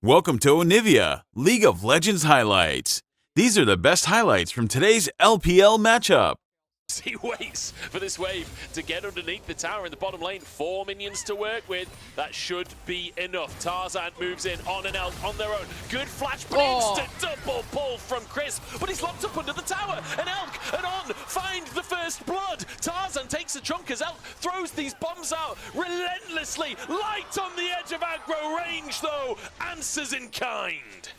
Welcome to Onivia, League of Legends highlights. These are the best highlights from today's LPL matchup. He waits for this wave to get underneath the tower in the bottom lane. 4 minions to work with. That should be enough. Tarzan moves in on an Elk on their own. Good flash, but instant double pull from Chris. But he's locked up under the tower. An Elk and On find the first blood. Tarzan takes a chunk as Elk throws these bombs out relentlessly. Light on the edge of aggro range though. Answers in kind.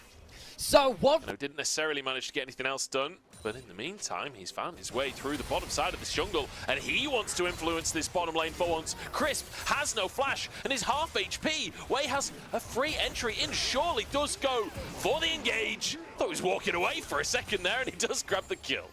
So what? Didn't necessarily manage to get anything else done, but in the meantime, he's found his way through the bottom side of this jungle, and he wants to influence this bottom lane for once. Crisp has no flash, and is half HP. Wei has a free entry in, surely does go for the engage. Thought he was walking away for a second there, and he does grab the kill.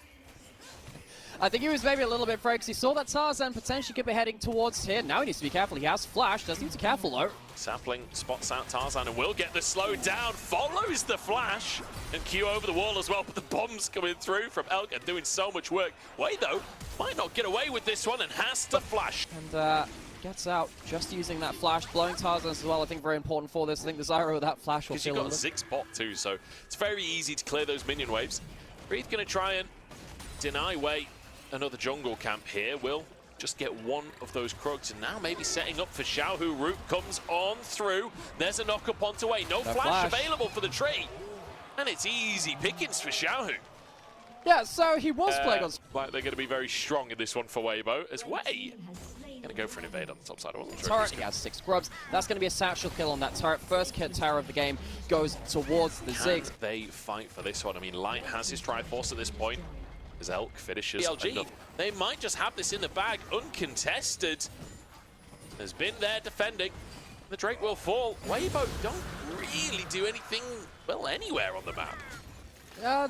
I think he was maybe a little bit afraid because he saw that Tarzan potentially could be heading towards here. Now he needs to be careful. He has flash. Does need to be careful though. Sapling spots out Tarzan and will get the slow down. Follows the flash and Q over the wall as well. But the bombs coming through from Elk and doing so much work. Wei though might not get away with this one and has to flash. And gets out just using that flash, blowing Tarzan as well. I think very important for this. I think the Zyro with that flash will because you've got Zig's bot too, so it's very easy to clear those minion waves. Breathe gonna try and deny Wei. Another jungle camp here will just get one of those Krugs, and now maybe setting up for Xiaohu. Root comes on through. There's a knock up onto Wei. No flash available for the tree, and it's easy pickings for Xiaohu. Yeah, so he was playing on. Like they're going to be very strong in this one for Weibo, as Wei going to go for an invade on the top side. I wasn't sure. Turret, he has 6 grubs. That's going to be a satchel kill on that turret. First tower of the game goes towards the Ziggs. They fight for this one. I mean, Light has his Triforce at this point. As Elk finishes BLG. They might just have this in the bag, uncontested. Has been there defending. The Drake will fall. Weibo don't really do anything, well, anywhere on the map.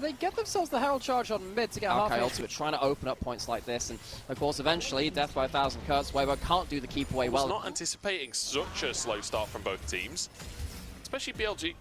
They get themselves the Herald Charge on mid to get half ultimate, trying to open up points like this. And of course, eventually, death by 1,000 cuts. Weibo can't do the keep away well. I was not anticipating such a slow start from both teams, especially BLG.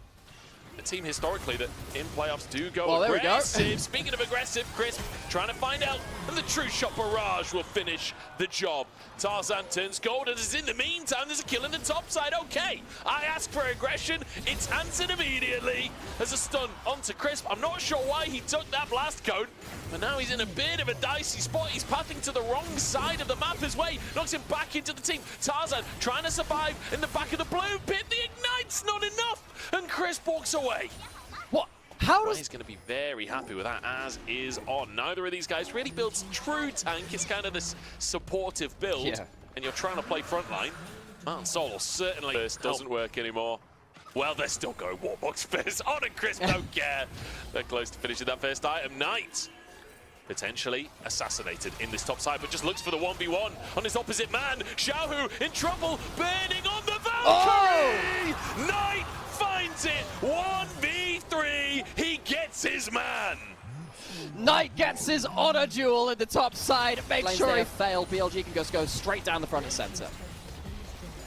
A team historically that in playoffs do go aggressive. There we go. Speaking of aggressive, Crisp trying to find out, and the True Shot Barrage will finish the job. Tarzan turns gold, and in the meantime, there's a kill in the top side. Okay, I ask for aggression. It's answered immediately as a stun onto Crisp. I'm not sure why he took that blast code, but now he's in a bit of a dicey spot. He's pathing to the wrong side of the map as Wei knocks him back into the team. Tarzan trying to survive in the back of the blue pit. The Ignite's not enough, and Crisp walks away. What? How does... He's going to be very happy with that, as is On. Neither of these guys really builds true tank. It's kind of this supportive build, and you're trying to play frontline. Mountain Soul certainly first doesn't work anymore. Well, they're still going Warbox first. On and Crisp don't care. They're close to finishing that first item. Knight potentially assassinated in this top side, but just looks for the 1v1 on his opposite man. Xiaohu in trouble, burning on the Valkyrie! Knight finds it, 1v3, he gets his man! Knight gets his honor duel in the top side, make sure he failed. BLG can just go straight down the front and center.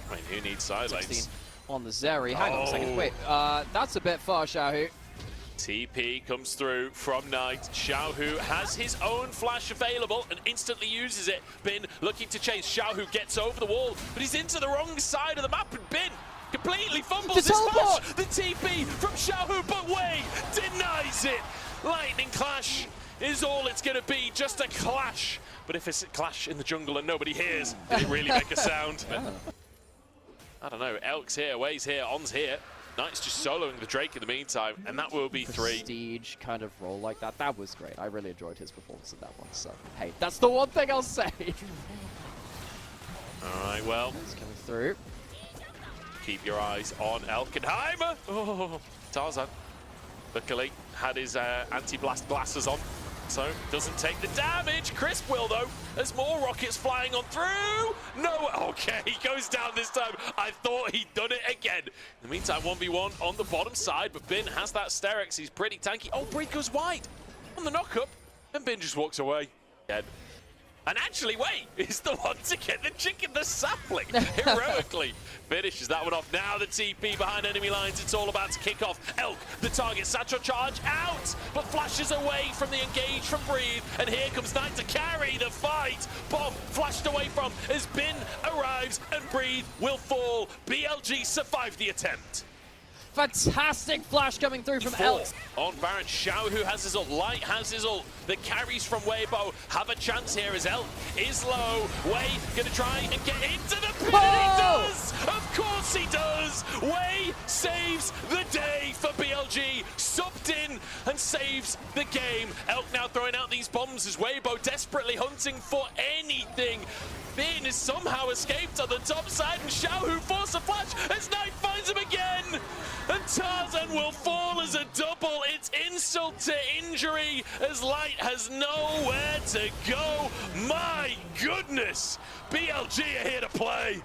I mean, who needs sidelines? On the Zeri, hang on a second, wait, that's a bit far, Xiaohu. TP comes through from Knight. Xiaohu has his own flash available and instantly uses it. Bin looking to chase. Xiaohu gets over the wall, but he's into the wrong side of the map, and Bin completely fumbles his flash. The TP from Xiaohu, but Wei denies it. Lightning clash is all it's going to be, just a clash. But if it's a clash in the jungle and nobody hears, did it really make a sound? I don't know. Elk's here, Wei's here, On's here. Knight's just soloing the Drake in the meantime, and that will be 3. Prestige kind of role like that. That was great. I really enjoyed his performance in that one. So, hey, that's the one thing I'll say. All right, well. It's coming through. Keep your eyes on Elkenheimer. Oh, Tarzan, luckily, had his anti-blast glasses on, so doesn't take the damage. Crisp will, though, as more rockets flying on through. No, okay, he goes down this time. I thought he'd done it again. In the meantime, 1v1 on the bottom side, but Bin has that Sterex. He's pretty tanky. Oh, Breed goes wide on the knock-up, and Bin just walks away. Again. And actually, Wei is the one to get the chicken, the sapling, heroically finishes that one off. Now the TP behind enemy lines, it's all about to kick off. Elk, the target, satchel charge out, but flashes away from the engage from Breathe, and here comes Knight to carry the fight. Bomb flashed away from as Bin arrives, and Breathe will fall. BLG survived the attempt. fantastic flash coming through from Elk. On Baron, Xiao, who has his ult, Light has his ult, the carries from Weibo have a chance here as Elk is low. Wei gonna try and get into the pit, and he does! Of course he does! Wei saves the day for BLG, subbed in and saves the game. Elk now throwing out these bombs as Weibo desperately hunting for anything. Bin has somehow escaped on the top side, and Xiao, who forced a flash as Knight finds him again! And Tarzan will fall as a double. It's insult to injury as Light has nowhere to go. My goodness! BLG are here to play.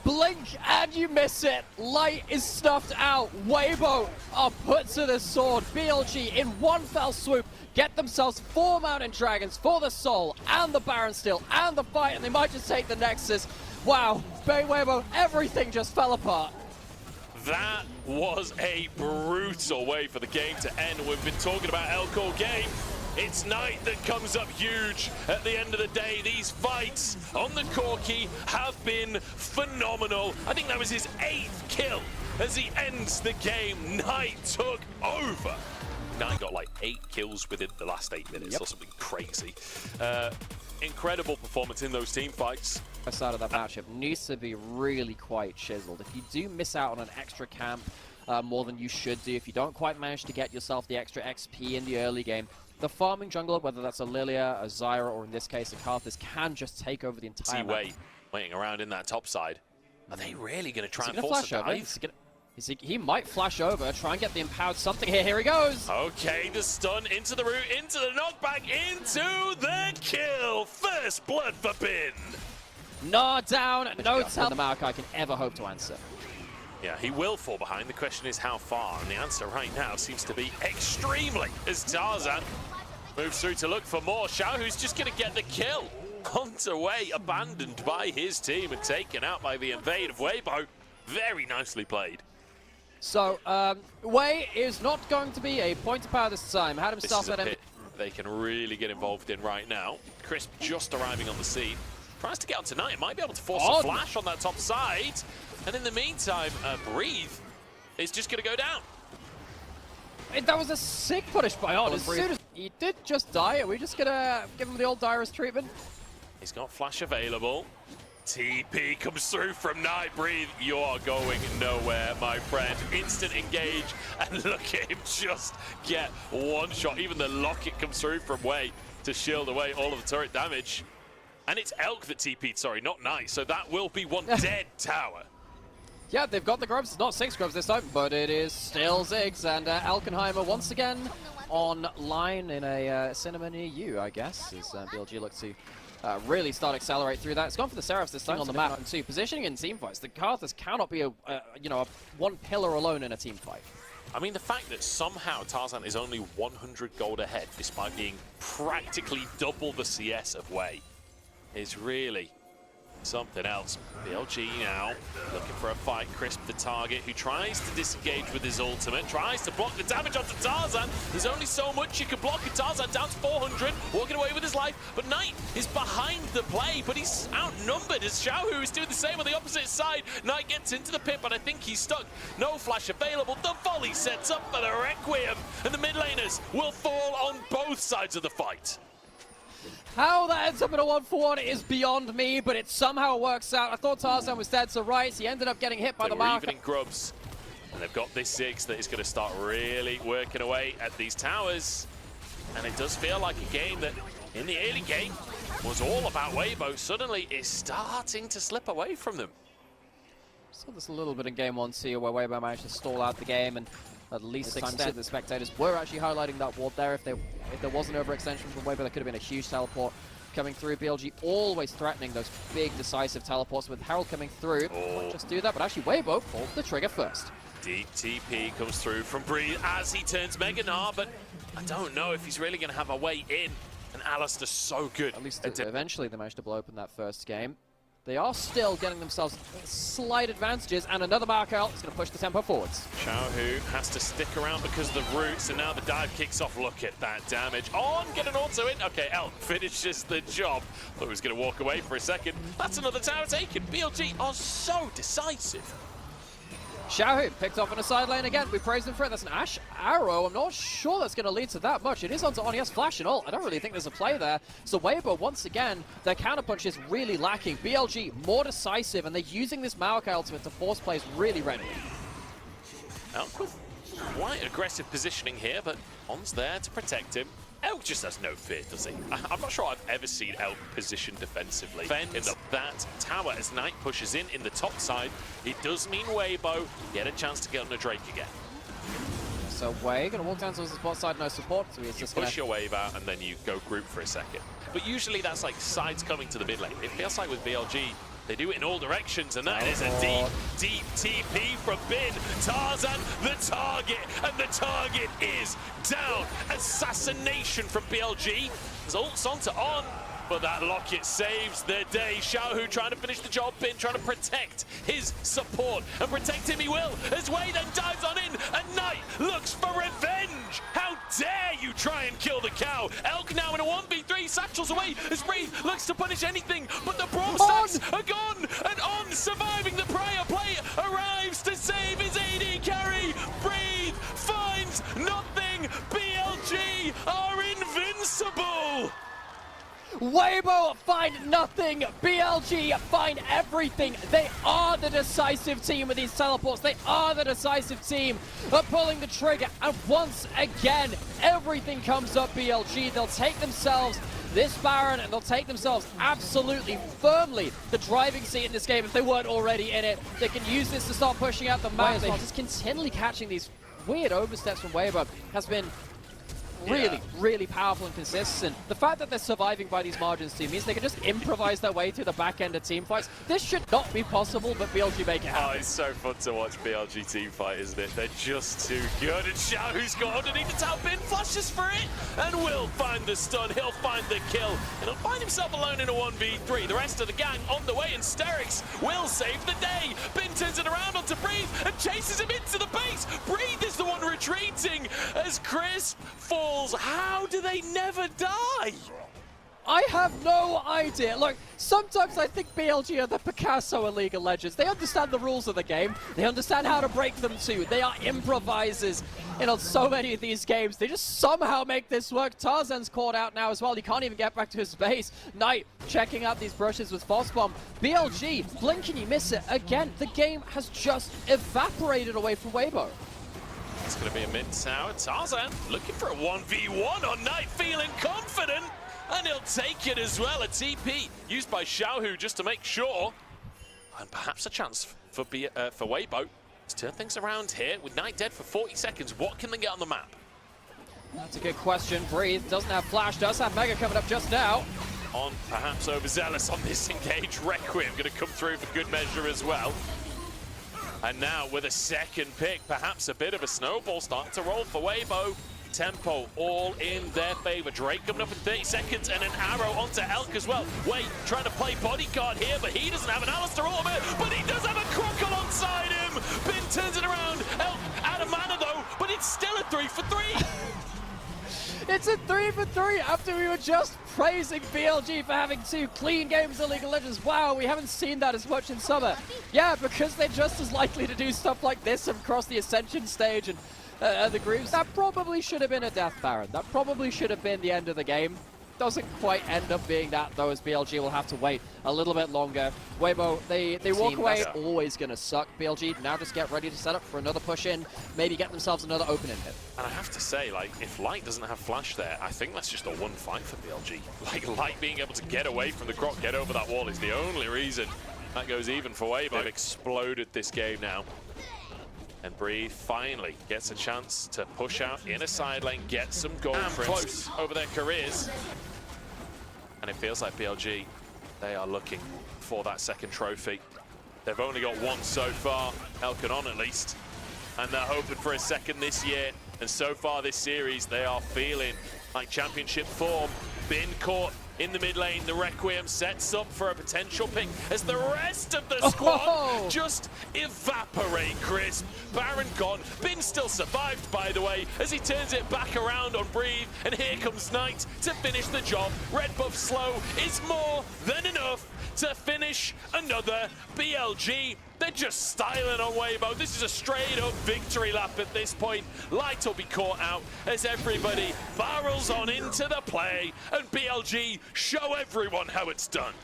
Blink and you miss it. Light is snuffed out. Weibo are put to the sword. BLG in one fell swoop get themselves 4 Mountain Dragons for the Soul and the Baron Steel and the fight, and they might just take the Nexus. Wow, Weibo, everything just fell apart. That was a brutal way for the game to end. We've been talking about Elk all game. It's Knight that comes up huge at the end of the day. These fights on the Corki have been phenomenal. I think that was his 8th kill as he ends the game. Knight took over. Knight got like 8 kills within the last 8 minutes or something crazy. Incredible performance in those team fights. Side of that matchup needs to be really quite chiseled. If you do miss out on an extra camp more than you should do, if you don't quite manage to get yourself the extra XP in the early game, the farming jungler, whether that's a Lilia, a Zyra, or in this case a Karthus, can just take over the entire map. Wei waiting around in that top side. Are they really going to try and force a dive? He might flash over, try and get the empowered something here. Here he goes. Okay, the stun into the root, into the knockback, into the kill. First blood for Bin. Gnar down, no tell the Maokai can ever hope to answer. Yeah, he will fall behind. The question is how far, and the answer right now seems to be extremely, as Tarzan moves through to look for more. Xiao, who's just going to get the kill. Hunter Wei abandoned by his team and taken out by the invade of Weibo. Very nicely played. So, Wei is not going to be a point of power this time. Had himself at him. They can really get involved in right now. Crisp just arriving on the scene. Tries to get out tonight. Might be able to force a flash on that top side. And in the meantime, Breathe is just going to go down. That was a sick punish by On. As soon as he did just die, are we just going to give him the old Dyrus treatment? He's got flash available. TP comes through from Knight. Breathe, you're going nowhere, my friend. Instant engage, and look at him just get one shot. Even the locket comes through from Wei to shield away all of the turret damage. And it's Elk that TP'd, sorry, not Knight. So that will be one dead tower. Yeah, they've got the grubs. It's not 6 grubs this time, but it is still Ziggs. And Alkenheimer once again online in a cinema near you, I guess, as BLG looks to really start accelerate through that. It's gone for the Seraphs this time on the map. And 2, positioning in team fights. The Karthus cannot be a one pillar alone in a team fight. I mean, the fact that somehow Tarzan is only 100 gold ahead, despite being practically double the CS of Wei, is really something else. BLG now looking for a fight. Crisp the target, who tries to disengage with his ultimate, tries to block the damage onto Tarzan. There's only so much you can block, and Tarzan down to 400, walking away with his life. But Knight is behind the play, but he's outnumbered as Xiao, who is doing the same on the opposite side. Knight gets into the pit, but I think he's stuck. No flash available. The volley sets up for the Requiem, and the mid laners will fall on both sides of the fight. How that ends up in a 1-for-1 is beyond me, but it somehow works out. I thought Tarzan was dead to rights. He ended up getting hit by the mark. Even in grubs, and they've got this Ziggs that is going to start really working away at these towers. And it does feel like a game that, in the early game, was all about Weibo. Suddenly, is starting to slip away from them. Saw this a little bit in game 1 too, where Weibo managed to stall out the game, and at least extent the spectators were actually highlighting that ward there. If there was an overextension from Weibo, there could have been a huge teleport coming through. BLG always threatening those big decisive teleports, with Herald coming through. Not just do that, but actually Weibo pulled the trigger first. Deep TP comes through from Breathe as he turns Mega Gnar, but I don't know if he's really going to have a way in. And Alistair's so good. At least eventually they managed to blow open that first game. They are still getting themselves slight advantages, and another mark out is going to push the tempo forwards. Xiao Hu has to stick around because of the roots, and now the dive kicks off. Look at that damage. On, get an auto in. Okay, Elk finishes the job. Thought he was going to walk away for a second. That's another tower taken. BLG are so decisive. Xiaohu picked off in a side lane again. We praised him for it. That's an Ash arrow. I'm not sure that's going to lead to that much. It is onto Onia's flash and ult. I don't really think there's a play there. So Weibo, once again, their counterpunch is really lacking. BLG more decisive, and they're using this Maokai ultimate to force plays really readily. Elk with quite aggressive positioning here, but On's there to protect him. Elk just has no fear, does he? I'm not sure I've ever seen Elk positioned defensively. In that tower as Knight pushes in the top side. It does mean Weibo get a chance to get on the Drake again. So Wei gonna walk down to the support side, no support, so he's just push your wave out and then you go group for a second. But usually that's like sides coming to the mid lane. It feels like with BLG, they do it in all directions, and that is a deep TP from Bin. Tarzan, the target, and the target is down. Assassination from BLG. There's ults onto On, but that locket saves the day. Xiaohu trying to finish the job. Bin trying to protect his support, and protect him he will, as Wei then dives on in, and Knight looks for revenge. How dare you try and kill the cow? Elk now in a 1v3, satchels away as Breathe looks to punish anything, but the Brawl stacks are gone, and On surviving the prior play arrives to save his AD carry. Breathe finds nothing. BLG are invincible. Weibo find nothing. BLG find everything. They are the decisive team with these teleports. They are the decisive team of pulling the trigger. And once again, everything comes up BLG. They'll take themselves this Baron, and they'll take themselves absolutely firmly the driving seat in this game if they weren't already in it. They can use this to start pushing out the map. They're just continually catching these weird oversteps from Weibo has been really powerful and consistent. The fact that they're surviving by these margins too means they can just improvise their way through the back end of team fights. This should not be possible, but BLG make it happen. Oh, it's so fun to watch BLG team fight, isn't it? They're just too good. And Xiaohu's got underneath the tower. Bin flashes for it and will find the stun. He'll find the kill, and he'll find himself alone in a 1v3. The rest of the gang on the way, and Sterix will save the day. Bin turns it around onto Breathe and chases him into the base. Breathe is the one retreating as Chris falls. How do they never die? I have no idea. Look, sometimes I think BLG are the Picasso of League of Legends. They understand the rules of the game. They understand how to break them too. They are improvisers in so many of these games. They just somehow make this work. Tarzan's caught out now as well. He can't even get back to his base. Knight checking out these brushes with False Bomb. BLG, blink and you miss it. Again, the game has just evaporated away from Weibo. It's going to be a mid-tower. Tarzan looking for a 1v1 on Knight, feeling confident, and he'll take it as well. A TP used by Xiaohu just to make sure, and perhaps a chance for Weibo to turn things around here. With Knight dead for 40 seconds, what can they get on the map? That's a good question. Breathe doesn't have flash, does have Mega coming up just now. On perhaps overzealous on this engage. Requiem going to come through for good measure as well. And now with a second pick, perhaps a bit of a snowball starting to roll for Weibo. Tempo all in their favor. Drake coming up in 30 seconds, and an arrow onto Elk as well. Wait, trying to play bodyguard here, but he doesn't have an Alistair ultimate, but he does have a Croc alongside him. Bin turns it around. Elk out of mana though, but it's still a 3 for 3. It's a 3 for 3 after we were just praising BLG for having 2 clean games in League of Legends. Wow, we haven't seen that as much in summer. Yeah, because they're just as likely to do stuff like this across the Ascension stage and the groups. That probably should have been a Death Baron. That probably should have been the end of the game. Doesn't quite end up being that though, as BLG will have to wait a little bit longer. Weibo, they walk away, always gonna suck. BLG now just get ready to set up for another push in, maybe get themselves another opening hit. And I have to say, like, if Light doesn't have flash there, I think that's just a one fight for BLG. Like, Light being able to get away from the Croc, get over that wall is the only reason that goes even for Weibo. They've exploded this game now. And Breathe finally gets a chance to push out in a side lane, get some gold close over their careers. And it feels like BLG, they are looking for that second trophy. They've only got one so far, Elkin on at least. And they're hoping for a second this year. And so far this series, they are feeling like championship form. Bin caught in the mid lane, the Requiem sets up for a potential pick as the rest of the squad just evaporate crisp. Baron gone, Bin still survived by the way, as he turns it back around on Breathe, and here comes Knight to finish the job. Red buff slow is more than enough to finish another BLG They're just styling on Weibo. This is a straight-up victory lap at this point. Light will be caught out as everybody barrels on into the play, and BLG show everyone how it's done.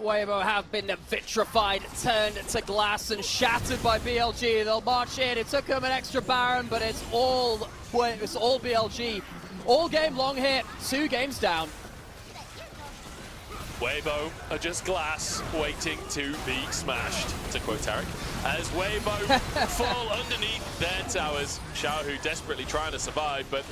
Weibo have been vitrified, turned to glass and shattered by BLG. They'll march in. It took them an extra Baron, but it's all BLG. All game long here, 2 games down. Weibo are just glass waiting to be smashed, to quote Eric, as Weibo fall underneath their towers. Xiaohu desperately trying to survive, but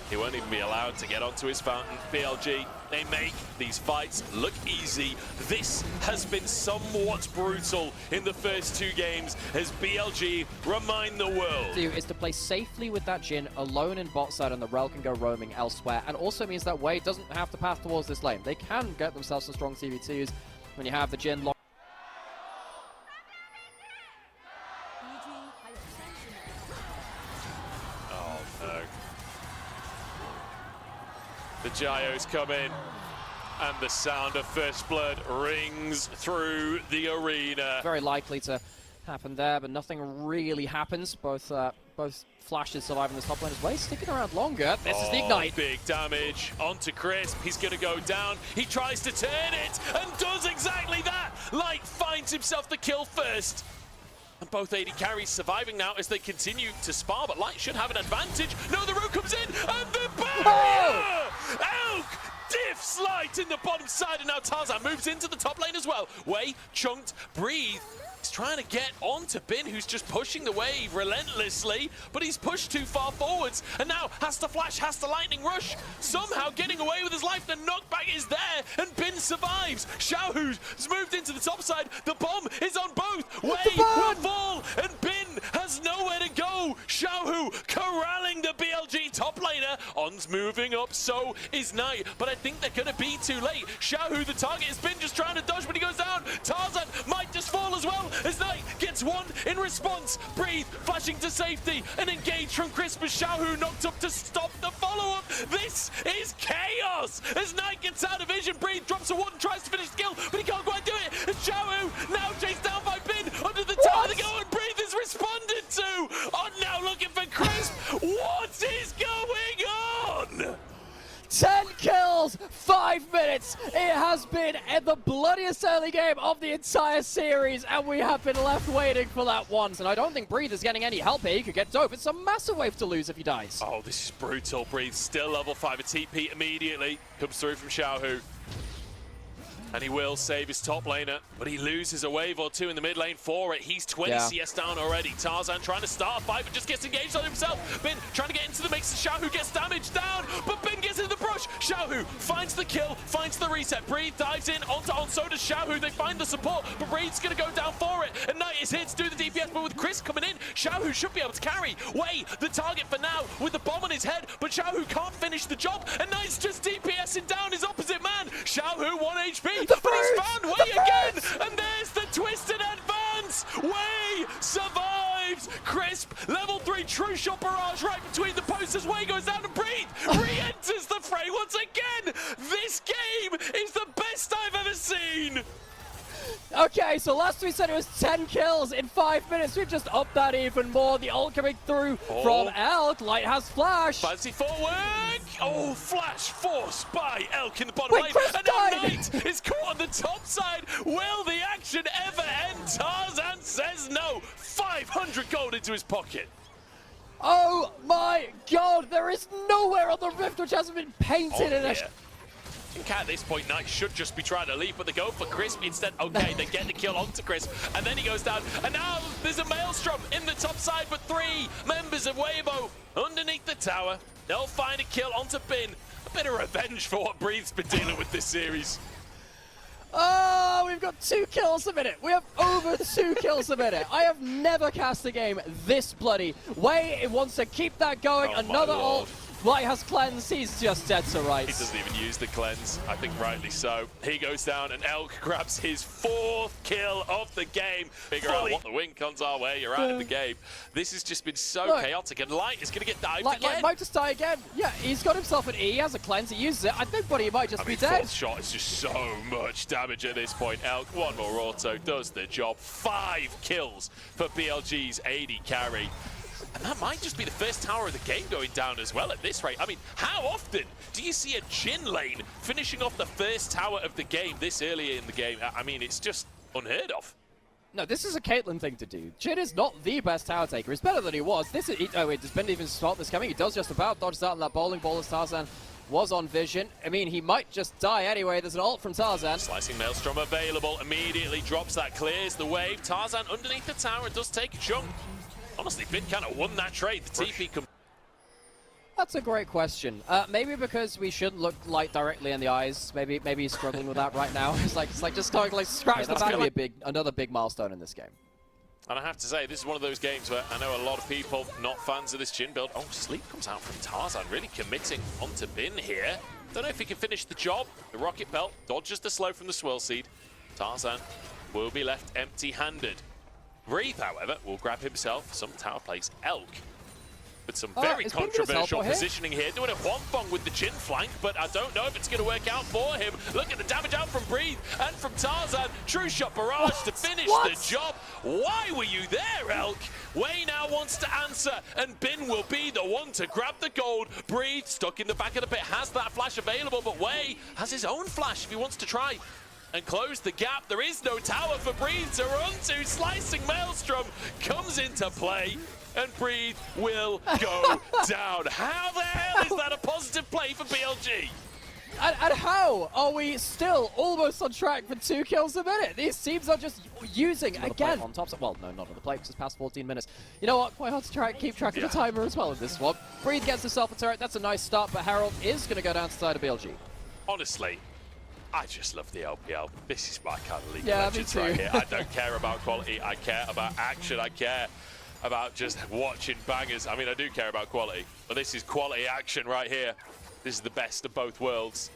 he won't even be allowed to get onto his fountain. BLG, they make these fights look easy. This has been somewhat brutal in the first 2 games as BLG remind the world. Is to play safely with that Jhin alone in bot side, and the Rel can go roaming elsewhere, and also means that Wei doesn't have to path towards this lane. They can get themselves some strong CV2s when you have the Jhin long. Oh no. The gyos come in, and the sound of first blood rings through the arena. Very likely to happen there, but nothing really happens. Both flashes surviving this top lane as well. He's sticking around longer. This is the ignite. Big damage onto Crisp. He's going to go down. He tries to turn it and does exactly that. Light finds himself the kill first. And both AD carries surviving now as they continue to spar, but Light should have an advantage. No, the root comes in, and the barrier! Elk diffs Light in the bottom side, and now Tarzan moves into the top lane as well. Wei, chunked, breathe. He's trying to get onto Bin, who's just pushing the wave relentlessly, but he's pushed too far forwards, and now has to flash, has to lightning rush, somehow getting away with his life. The knockback is there, and Bin survives. Xiaohu's moved into the top side. The bomb is on both. Wei will fall, and Bin has nowhere to go. Xiaohu corralling the BLG top laner. On's moving up, so is Knight, but I think they're going to be too late. Xiaohu, the target, is Bin just trying to dodge, but he goes down. Tarzan might just fall as well, as Knight gets one in response. Breathe, flashing to safety, and engage from Crisp as Xiaohu knocked up to stop the follow-up. This is chaos as Knight gets out of vision. Breathe drops a ward and tries to finish the kill, but he can't quite do it. And Xiaohu now chased down by Bin under the tower. They go, and Breathe is responded to. On now looking for Crisp. What is going on? 10 kills, 5 minutes. It has been the bloodiest early game of the entire series, and we have been left waiting for that once. And I don't think Breathe is getting any help here. He could get dope. It's a massive wave to lose if he dies. Oh, this is brutal. Breathe still level 5. A TP immediately comes through from Xiaohu. And he will save his top laner, but he loses a wave or 2 in the mid lane for it. He's 20 CS down already. Tarzan trying to start a fight, but just gets engaged on himself. Bin trying to get into the mix. Xiaohu gets damaged down, but Bin gets into the brush. Xiaohu finds the kill, finds the reset. Breathe dives in onto On, so does Xiaohu. They find the support, but Breathe's going to go down for it. And Knight is here to do the DPS, but with Chris coming in, Xiaohu should be able to carry. Wei, the target for now, with the bomb on his head, but Xiaohu can't finish the job, and Knight's just DPSing down his opposite man. Xiaohu 1 HP, but he's found Wei again, and there's the twisted advance. Wei survives. Crisp, level 3 true shot barrage right between the posts as Wei goes down and Breathe re-enters the fray once again. This game is the best I've ever seen. Okay, so last we said it was 10 kills in 5 minutes. We've just upped that even more. The ult coming through from Elk. Light has flash. Fancy footwork. Oh, flash forced by Elk in the bottom lane. And now Knight is caught on the top side. Will the action ever end? Tarzan says no. 500 gold into his pocket. Oh my god, there is nowhere on the rift which hasn't been painted in a... I think at this point, Knight should just be trying to leave, but they go for Crisp instead. Okay, they get the kill onto Crisp, and then he goes down. And now there's a Maelstrom in the top side, but 3 members of Weibo underneath the tower. They'll find a kill onto Bin. A bit of revenge for what Breathe's been dealing with this series. Oh, we've got 2 kills a minute. We have over 2 kills a minute. I have never cast a game this bloody. Wei wants to keep that going. Another ult. Light has cleanse, he's just dead to rights. He doesn't even use the cleanse, I think rightly so. He goes down and Elk grabs his 4th kill of the game. Figure out what the win comes our way, you're out of the game. This has just been so chaotic, and Light is going to get dived again. Light might just die again. Yeah, he's got himself an E, he has a cleanse, he uses it. I think Buddy might just be dead. 4th shot is just so much damage at this point. Elk, one more auto, does the job. 5 kills for BLG's AD carry. And that might just be the first tower of the game going down as well at this rate. I mean, how often do you see a Jin lane finishing off the first tower of the game this early in the game? I mean, it's just unheard of. No, this is a Caitlyn thing to do. Jin is not the best tower taker. He's better than he was. Oh wait, does Ben even spot this coming? He does just about dodge out on that bowling ball as Tarzan was on vision. I mean, he might just die anyway. There's an ult from Tarzan. Slicing Maelstrom available. Immediately drops that, clears the wave. Tarzan underneath the tower does take a chunk. Honestly, Bin kind of won that trade. The TP That's a great question. Maybe because we shouldn't look Light directly in the eyes. Maybe he's struggling with that right now. It's like just going like scratch the back. Another big milestone in this game. And I have to say, this is one of those games where I know a lot of people not fans of this Jin build. Oh, Sleep comes out from Tarzan, really committing onto Bin here. Don't know if he can finish the job. The Rocket Belt dodges the slow from the Swirl Seed. Tarzan will be left empty-handed. Breathe, however, will grab himself some tower plays. Elk with some very controversial positioning here. Doing a Huanfeng with the Jin flank, but I don't know if it's going to work out for him. Look at the damage out from Breathe and from Tarzan. True shot barrage to finish the job. Why were you there, Elk? Wei now wants to answer, and Bin will be the one to grab the gold. Breathe, stuck in the back of the pit, has that flash available, but Wei has his own flash if he wants to try and close the gap. There is no tower for Breathe to run to. Slicing Maelstrom comes into play, and Breathe will go down. How the hell is that a positive play for BLG? And how are we still almost on track for 2 kills a minute? These teams are just using, again, on top. Well, no, not on the play, because it's past 14 minutes. You know what? Quite hard to keep track of the timer as well in this one. Breathe gets himself a turret. That's a nice start, but Harold is going to go down to the side of BLG. Honestly, I just love the LPL. This is my kind of League of Legends right here. I don't care about quality. I care about action. I care about just watching bangers. I mean, I do care about quality, but this is quality action right here. This is the best of both worlds.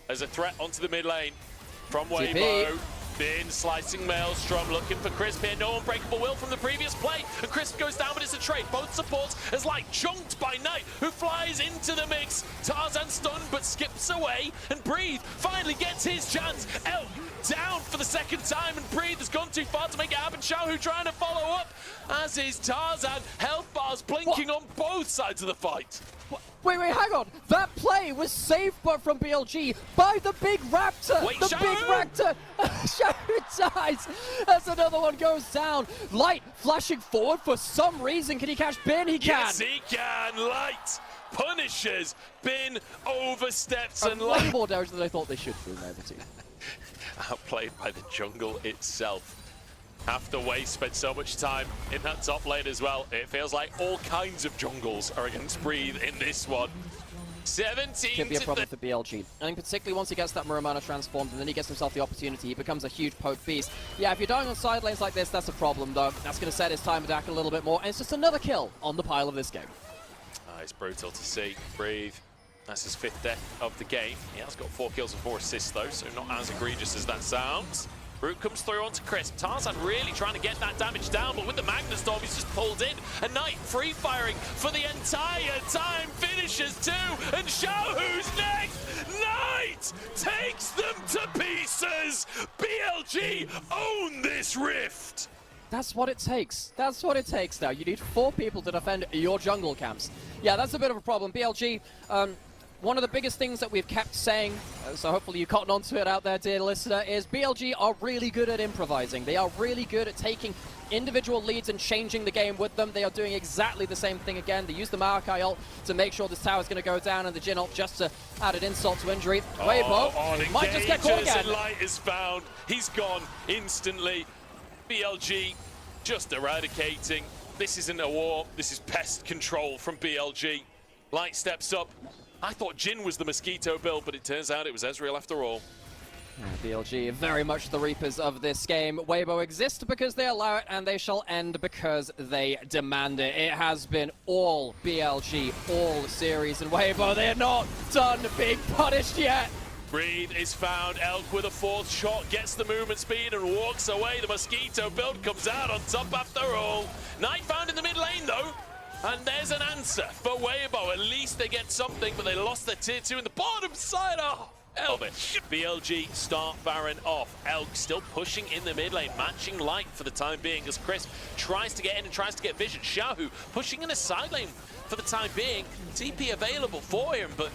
There's a threat onto the mid lane from Weibo. Bin slicing Maelstrom, looking for Crisp here. No unbreakable will from the previous play. And Crisp goes down, but it's a trade. Both supports as Light junked by Knight, who flies into the mix. Tarzan stunned, but skips away. And Breathe finally gets his chance. Elk down for the 2nd time, and Breathe has gone too far to make it happen. Xiaohu trying to follow up, as is Tarzan. Health bars blinking on both sides of the fight. Wait, hang on. That play was saved from BLG by the big Raptor. Wait, the Xiaohu! big Raptor. Xiaohu dies as another one goes down. Light flashing forward for some reason. Can he catch Bin? He can. Yes, he can. Light punishes. Bin oversteps and Light Light. more damage than I thought they should do, maybe too. Outplayed by the jungle itself. After Wei spent so much time in that top lane as well, it feels like all kinds of jungles are against Breathe in this one. 17 Could be a problem for BLG. I think particularly once he gets that Muramana transformed and then he gets himself the opportunity, he becomes a huge poke beast. Yeah, if you're dying on side lanes like this, that's a problem though. That's going to set his time attack a little bit more, and it's just another kill on the pile of this game. It's brutal to see. Breathe. That's his 5th death of the game. He has got 4 kills and 4 assists though, so not as egregious as that sounds. Root comes through onto Crisp. Tarzan really trying to get that damage down, but with the Magnus Storm, he's just pulled in. And Knight free firing for the entire time. Finishes 2, and Xiaohu's next. Knight takes them to pieces. BLG own this rift. That's what it takes. That's what it takes now. You need 4 people to defend your jungle camps. Yeah, that's a bit of a problem. BLG, one of the biggest things that we've kept saying, so hopefully you cotton onto it out there, dear listener, is BLG are really good at improvising. They are really good at taking individual leads and changing the game with them. They are doing exactly the same thing again. They use the Maokai ult to make sure this tower is going to go down, and the Jin ult just to add an insult to injury. Weibo might just get caught again. Light is found. He's gone instantly. BLG just eradicating. This isn't a war. This is pest control from BLG. Light steps up. I thought Jin was the Mosquito build, but it turns out it was Ezreal after all. BLG very much the reapers of this game. Weibo exist because they allow it, and they shall end because they demand it. It has been all BLG all series, and Weibo, they're not done being punished yet. Breathe is found. Elk with a fourth shot gets the movement speed and walks away. The Mosquito build comes out on top after all. Knight found in the mid lane though. And there's an answer for Weibo. At least they get something, but they lost their tier 2 in the bottom side. Oh, Elk. BLG start Baron off. Elk still pushing in the mid lane, matching Light for the time being as Crisp tries to get in and tries to get Vision. Xiaohu pushing in a side lane for the time being. TP available for him, but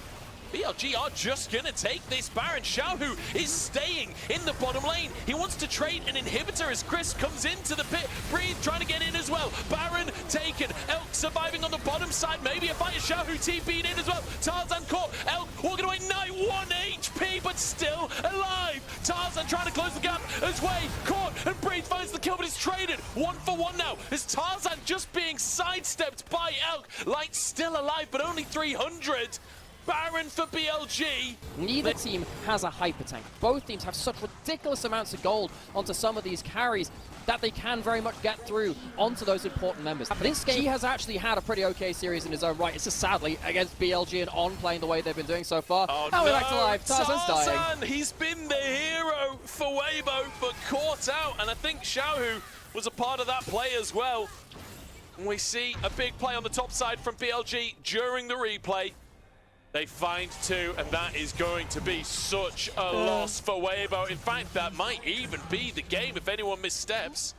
BLG are just going to take this Baron. Xiaohu is staying in the bottom lane. He wants to trade an inhibitor as Chris comes into the pit. Breathe trying to get in as well. Baron taken. Elk surviving on the bottom side. Maybe a fight. Xiaohu TP'd in as well. Tarzan caught. Elk walking away. Knight 1 HP, but still alive. Tarzan trying to close the gap as Way caught, and Breathe finds the kill, but it's traded 1 for 1 now. Is Tarzan just being sidestepped by Elk? Light still alive, but only 300. Baron for BLG. Neither team has a hyper tank. Both teams have such ridiculous amounts of gold onto some of these carries that they can very much get through onto those important members. But this game, he has actually had a pretty okay series in his own right. It's just sadly against BLG and On playing the way they've been doing so far. Oh, now no. we're back to live. Tarzan's dying. He's been the hero for Weibo, but caught out. And I think Xiaohu was a part of that play as well. And we see a big play on the top side from BLG during the replay. They find 2, and that is going to be such a loss for Weibo. In fact, that might even be the game if anyone missteps.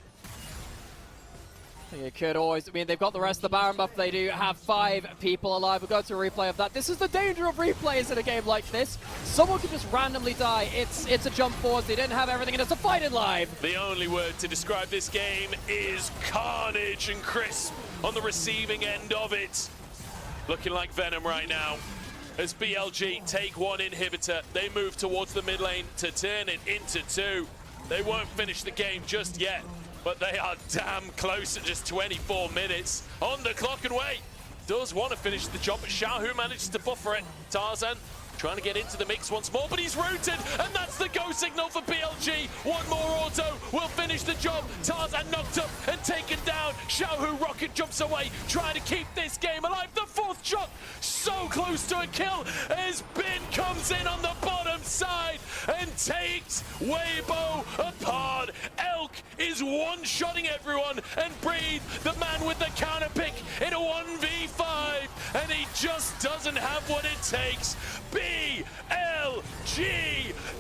It could always, I mean, they've got the rest of the Baron buff. They do have 5 people alive. We'll go to a replay of that. This is the danger of replays in a game like this. Someone could just randomly die. It's a jump forward. They didn't have everything, and it's a fight in live. The only word to describe this game is carnage, and Crisp on the receiving end of it. Looking like Venom right now. As BLG take 1 inhibitor, they move towards the mid lane to turn it into 2. They won't finish the game just yet, but they are damn close at just 24 minutes on the clock. And Way does want to finish the job, but Xiaohu manages to buffer it. Tarzan trying to get into the mix once more, but he's rooted, and that's the go signal for BLG. 1 more auto will finish the job. Tarzan knocked up and taken down. Xiaohu rocket jumps away, trying to keep this game alive. The 4th shot, so close to a kill, as Bin comes in on the bottom side and takes Weibo apart. Elk is one-shotting everyone, and Breathe, the man with the counter pick in a 1v5, and he just doesn't have what it takes. BLG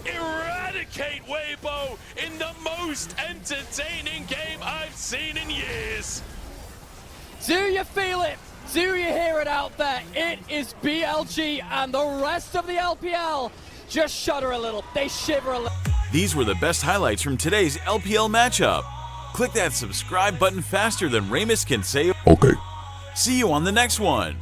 eradicate Weibo in the most entertaining game I've seen in years. Do you feel it? Do you hear it out there? It is BLG, and the rest of the LPL just shudder a little. They shiver a little. These were the best highlights from today's LPL matchup. Click that subscribe button faster than Ramus can say okay. See you on the next one.